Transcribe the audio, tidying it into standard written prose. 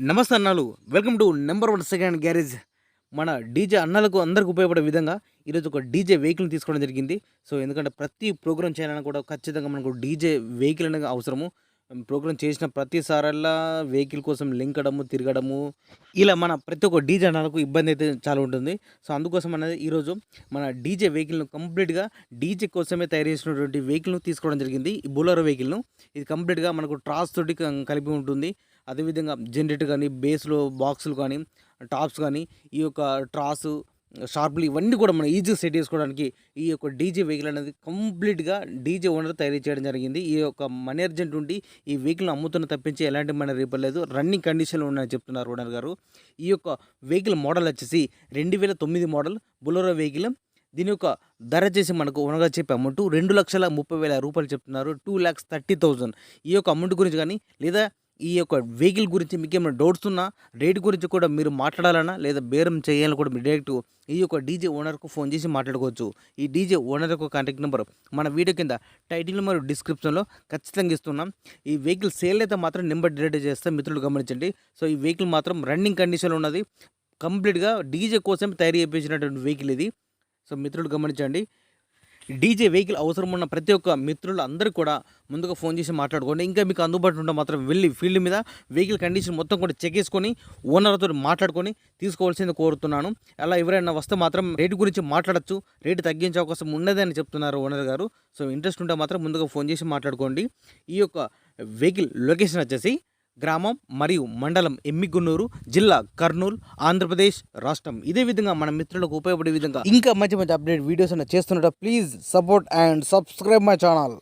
నమస్తే అన్నాలు, welcome to number 1 second garage. మన డీజే అన్నలకు అందరికి ఉపయోగపడే విధంగా ఈరోజు ఒక డీజే వెహికల్ని తీసుకోవడం జరిగింది. సో ఎందుకంటే ప్రతి ప్రోగ్రామ్ చేయాలన్నా కూడా ఖచ్చితంగా మనకు డీజే వెహికల్ అనేది అవసరము. ప్రోగ్రామ్ చేసిన ప్రతిసారల్లా వెహికల్ కోసం లింకడము, తిరగడము, ఇలా మన ప్రతి ఒక్క డీజే అన్నలకు ఇబ్బంది అయితే చాలా ఉంటుంది. సో అందుకోసం అనేది ఈరోజు మన డీజే వెహికల్ను కంప్లీట్గా డీజే కోసమే తయారు చేసినటువంటి వెహికల్ను తీసుకోవడం జరిగింది. ఈ బొలెరో వెహికల్ను ఇది కంప్లీట్గా మనకు ట్రాస్ తోటి కలిపి ఉంటుంది. అదేవిధంగా జనరేటర్ కానీ, బేస్లో బాక్సులు కానీ, టాప్స్ కానీ, ఈ యొక్క ట్రాసు, షార్ప్లు ఇవన్నీ కూడా మనం ఈజీగా సెట్ చేసుకోవడానికి ఈ యొక్క డీజే వెహికల్ అనేది కంప్లీట్గా డీజే ఓనర్ తయారు చేయడం జరిగింది. ఈ యొక్క మనీ అర్జెంట్ ఉండి ఈ వెహికల్ని అమ్ముతున్న తప్పించి ఎలాంటి మనీ రీపలేదు, రన్నింగ్ కండిషన్లో ఉన్నాయని చెప్తున్నారు ఓనర్ గారు. ఈ యొక్క వెహికల్ మోడల్ వచ్చేసి 2009 మోడల్ బొలెరో వెహికల్. దీని యొక్క ధర వచ్చేసి మనకు ఓనర్గా చెప్పే అమౌంట్ 2,30,000 రూపాయలు చెప్తున్నారు. 2,30,000. ఈ యొక్క అమౌంట్ గురించి కానీ లేదా ఈ యొక్క వెహికల్ గురించి మీకు ఏమైనా డౌట్స్ ఉన్నా, రేట్ గురించి కూడా మీరు మాట్లాడాలన్నా లేదా బేరం చేయాలని కూడా మీరు డైరెక్ట్ ఈ యొక్క డీజే ఓనర్కు ఫోన్ చేసి మాట్లాడుకోవచ్చు. ఈ డీజే ఓనర్ యొక్క కాంటాక్ట్ నెంబర్ మన వీడియో కింద టైటిల్ మరియు డిస్క్రిప్షన్లో ఖచ్చితంగా ఇస్తున్నాం. ఈ వెహికల్ సేల్ అయితే మాత్రం నెంబర్ డిలీట్ చేస్తే మిత్రులు గమనించండి. సో ఈ వెహికల్ మాత్రం రన్నింగ్ కండిషన్లో ఉన్నది. కంప్లీట్గా డీజే కోసం తయారు చేయించినటువంటి వెహికల్ ఇది. సో మిత్రులు గమనించండి. డీజే వెహికల్ అవసరం ఉన్న ప్రతి ఒక్క మిత్రులు అందరూ కూడా ముందుగా ఫోన్ చేసి మాట్లాడుకోండి. ఇంకా మీకు అందుబాటులో ఉంటే మాత్రం వెళ్ళి ఫీల్డ్ మీద వెహికల్ కండిషన్ మొత్తం కూడా చెక్ చేసుకొని ఓనర్తో మాట్లాడుకొని తీసుకోవాల్సింది కోరుతున్నాను. అలా ఎవరైనా వస్తే మాత్రం రేటు గురించి మాట్లాడచ్చు, రేటు తగ్గించే అవకాశం ఉన్నదని చెప్తున్నారు ఓనర్ గారు. సో ఇంట్రెస్ట్ ఉంటే మాత్రం ముందుగా ఫోన్ చేసి మాట్లాడుకోండి. ఈ యొక్క వెహికల్ లొకేషన్ వచ్చేసి గ్రామం మరియు మండలం ఎమ్మిగున్నూరు, జిల్లా కర్నూలు, ఆంధ్రప్రదేశ్ రాష్ట్రం. ఇదే విధంగా మన మిత్రులకు ఉపయోగపడే విధంగా ఇంకా మంచి మంచి అప్డేట్ వీడియోస్ చేస్తున్నట్టు please support and subscribe my channel.